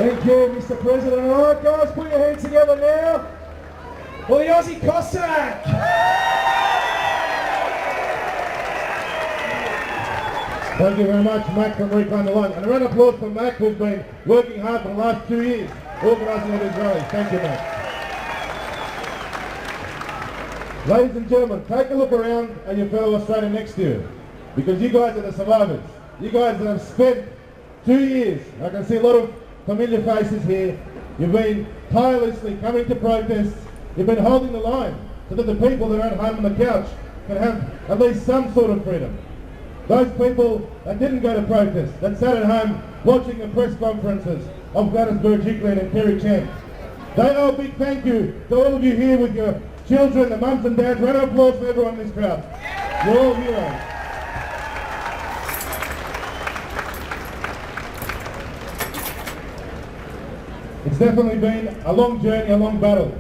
Thank you, Mr. President. All right, guys, put your hands together now for the Aussie Cossack. Thank you very much, Mac from Reclaim the Line. And a round of applause for Mac, who's been working hard for the last 2 years, organising all these rallies. Thank you, Mac. Ladies and gentlemen, take a look around at your fellow Australian next to you, because you guys are the survivors. You guys that have spent 2 years, I can see a lot of familiar faces here. You've been tirelessly coming to protests. You've been holding the line so that the people that are at home on the couch can have at least some sort of freedom. Those people that didn't go to protest, that sat at home watching the press conferences of Gladys Berejiklian and Kerry Chen, they owe a big thank you to all of you here with your children, the mums and dads. Round of applause for everyone in this crowd. You're all heroes. It's definitely been a long journey, a long battle.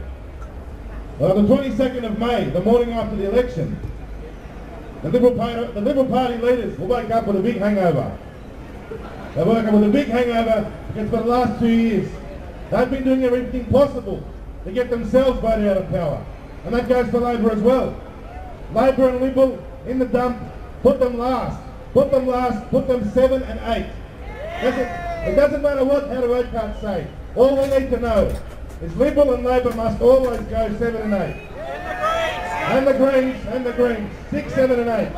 On the 22nd of May, the morning after the election, the Liberal Party leaders will wake up with a big hangover. They woke up with a big hangover because for the last 2 years, they've been doing everything possible to get themselves voted out of power. And that goes for Labor as well. Labor and Liberal in the dump, put them last, put them 7 and 8. It doesn't matter what how the road cards say. All we need to know is Liberal and Labor must always go 7 and 8. And the Greens, 6, 7 and 8.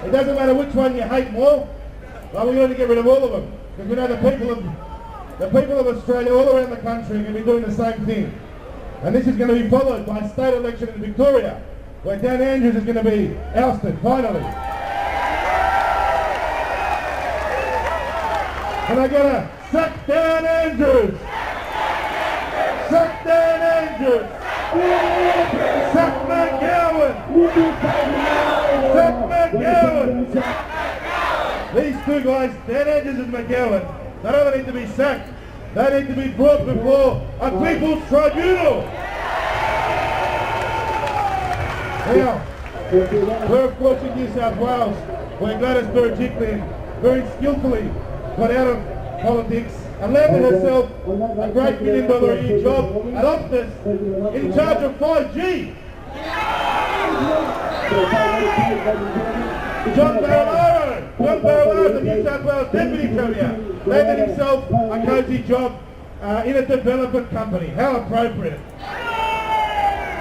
It doesn't matter which one you hate more, well, we need to get rid of all of them. Because we know the people of Australia all around the country are going to be doing the same thing. And this is going to be followed by a state election in Victoria, where Dan Andrews is going to be ousted, finally. And I gotta sack Dan Andrews! Sack Dan Andrews! Sack McGowan! Sack McGowan! These two guys, Dan Andrews and McGowan, not only need to be sacked, they need to be brought before a people's tribunal. Now, we're of course in New South Wales, where Gladys Berejiklian very skillfully got out of politics and landed herself a great $1 million a year job at Optus in charge of 5G. John Barilaro, the New South Wales Deputy Premier, landed himself a cosy job in a development company. How appropriate.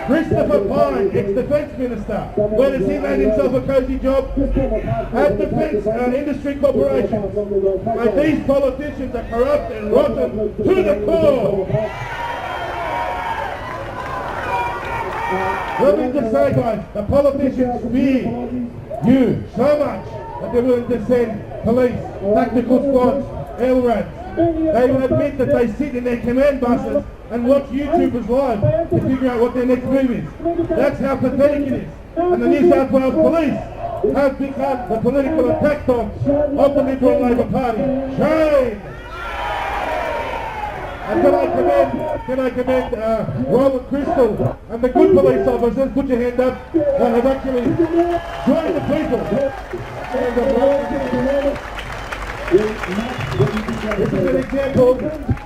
Christopher Pyne, ex-Defence Minister, where does he land himself a cosy job? At Defence Industry Corporations. Like, these politicians are corrupt and rotten to the core. Let me just say, guys, the politicians fear you so much that they're willing to send police, tactical squads, LRADs. They will admit that they sit in their command buses and watch YouTubers live to figure out what their next move is. That's how pathetic it is. And the New South Wales Police have become the political attack dogs of the Liberal and Labor Party. Shame! And can I commend Robert Crystal and the good police officers, put your hand up, that have actually joined the people. This is an example.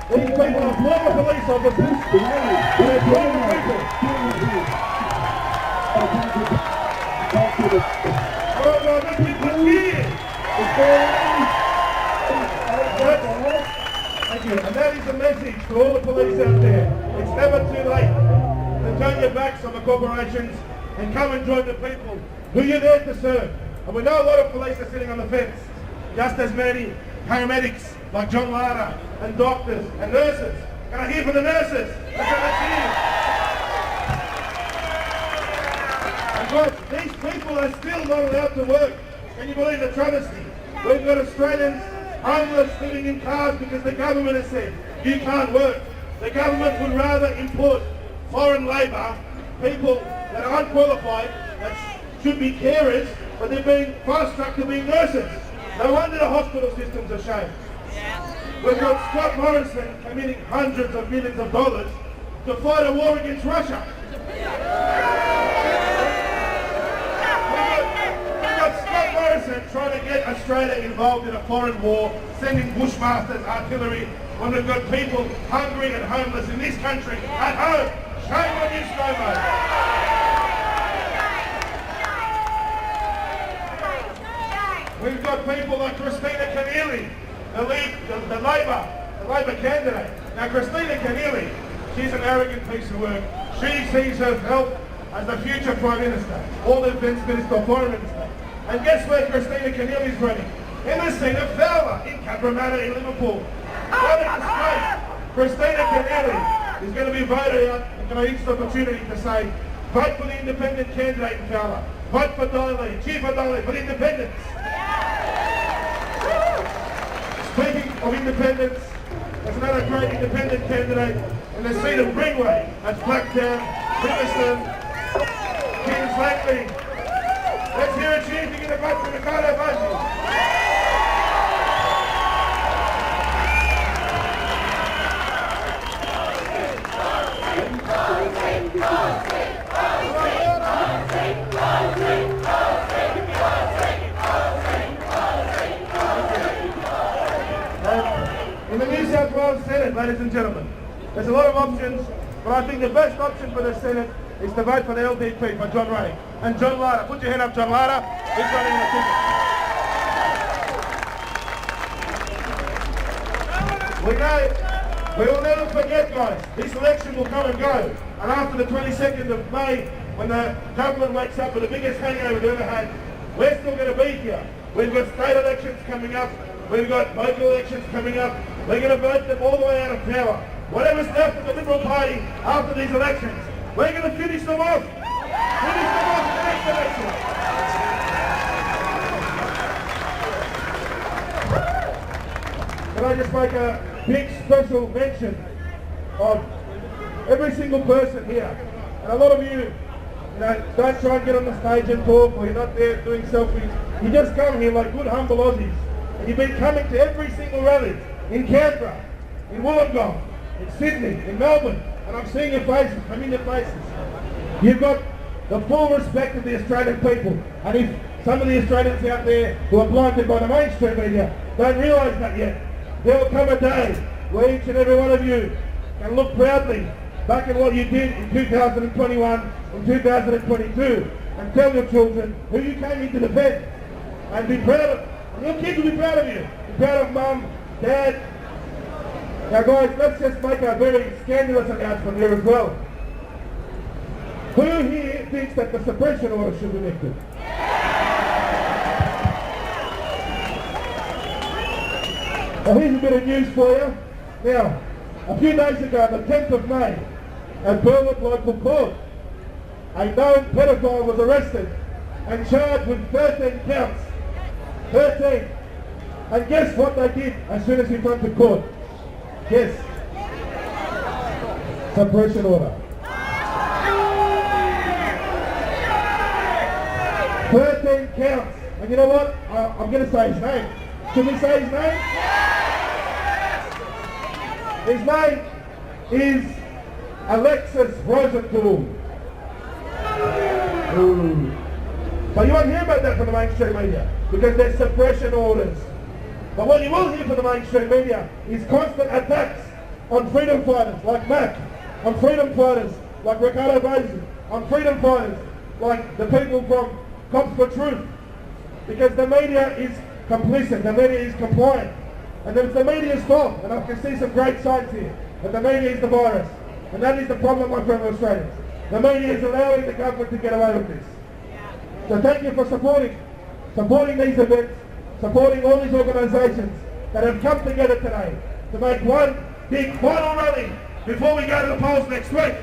These people are former police officers and they're joining the people. Oh, the people here! Thank you. And that is the message to all the police out there. It's never too late to turn your backs on the corporations and come and join the people who you're there to serve. And we know a lot of police are sitting on the fence. Just as many paramedics like John Lara and doctors and nurses. Can I hear from the nurses? And God, these people are still not allowed to work. Can you believe the travesty? We've got Australians homeless living in cars because the government has said you can't work. The government would rather import foreign labour, people that are unqualified, that should be carers, but they're being fast-tracked to being nurses. No wonder the hospital system's a shame. We've got Scott Morrison committing hundreds of millions of dollars to fight a war against Russia. We've got Scott Morrison trying to get Australia involved in a foreign war, sending bushmasters, artillery when we've got people hungry and homeless in this country at home. Shame on you, ScoMo. We've got people like Christina Keneally, the Labor candidate. Now, Christina Keneally, she's an arrogant piece of work. She sees herself as the future Prime Minister, or the Defence Minister, or Foreign Minister. And guess where Christina Keneally's running? In the seat of Fowler, in Cabramatta in Liverpool. What a disgrace. Christina Keneally is going to be voted out, and can I use the opportunity to say, vote for the independent candidate in Fowler. Vote for Diley, cheer for Diley, for independence. Speaking of independence, there's another great independent candidate in the seat of Greenway. That's Blacktown, Riverstone, Kings Langley. Let's hear a cheer if you're going to vote for Ricardo Buggy. In the New South Wales Senate, ladies and gentlemen, there's a lot of options, but I think the best option for the Senate is to vote for the LDP, for John Ruddy. And John Larder, put your hand up, John Larder, he's running on the ticket. We will never forget, guys, this election will come and go. And after the 22nd of May, when the government wakes up with the biggest hangover they've ever had, we're still going to be here. We've got state elections coming up, we've got local elections coming up, we're going to vote them all the way out of power. Whatever's left of the Liberal Party after these elections, we're going to finish them off. Finish them off in the next election. Can I just make a big special mention of every single person here? And a lot of you, don't try and get on the stage and talk, or you're not there doing selfies. You just come here like good humble Aussies. And you've been coming to every single rally in Canberra, in Wollongong, in Sydney, in Melbourne, and I'm seeing your faces, I'm in your faces. You've got the full respect of the Australian people, and if some of the Australians out there who are blinded by the mainstream media don't realise that yet, there will come a day where each and every one of you can look proudly back at what you did in 2021 and 2022 and tell your children who you came in to defend, and be proud of, and your kids will be proud of you. Be proud of Mum, Dad. Now guys, let's just make a very scandalous announcement here as well. Who here thinks that the suppression order should be lifted? Well, here's a bit of news for you. Now, a few days ago, the 10th of May, at Burwood Local Court, a known pedophile was arrested and charged with 13 counts. 13. And guess what they did as soon as he went to court? Yes. Suppression order. 13 counts. And you know what? I'm going to say his name. Can we say his name? His name is Alexis Rosenthal. But you won't hear about that from the mainstream media because there's suppression orders. But what you will hear from the mainstream media is constant attacks on freedom fighters like Mac, on freedom fighters like Ricardo Buggy, on freedom fighters like the people from Cops for Truth. Because the media is complicit, the media is compliant. And it's the media's fault, and I can see some great signs here, that the media is the virus. And that is the problem, my fellow Australians. The media is allowing the government to get away with this. So thank you for supporting these events, supporting all these organisations that have come together today to make one big final rally before we go to the polls next week.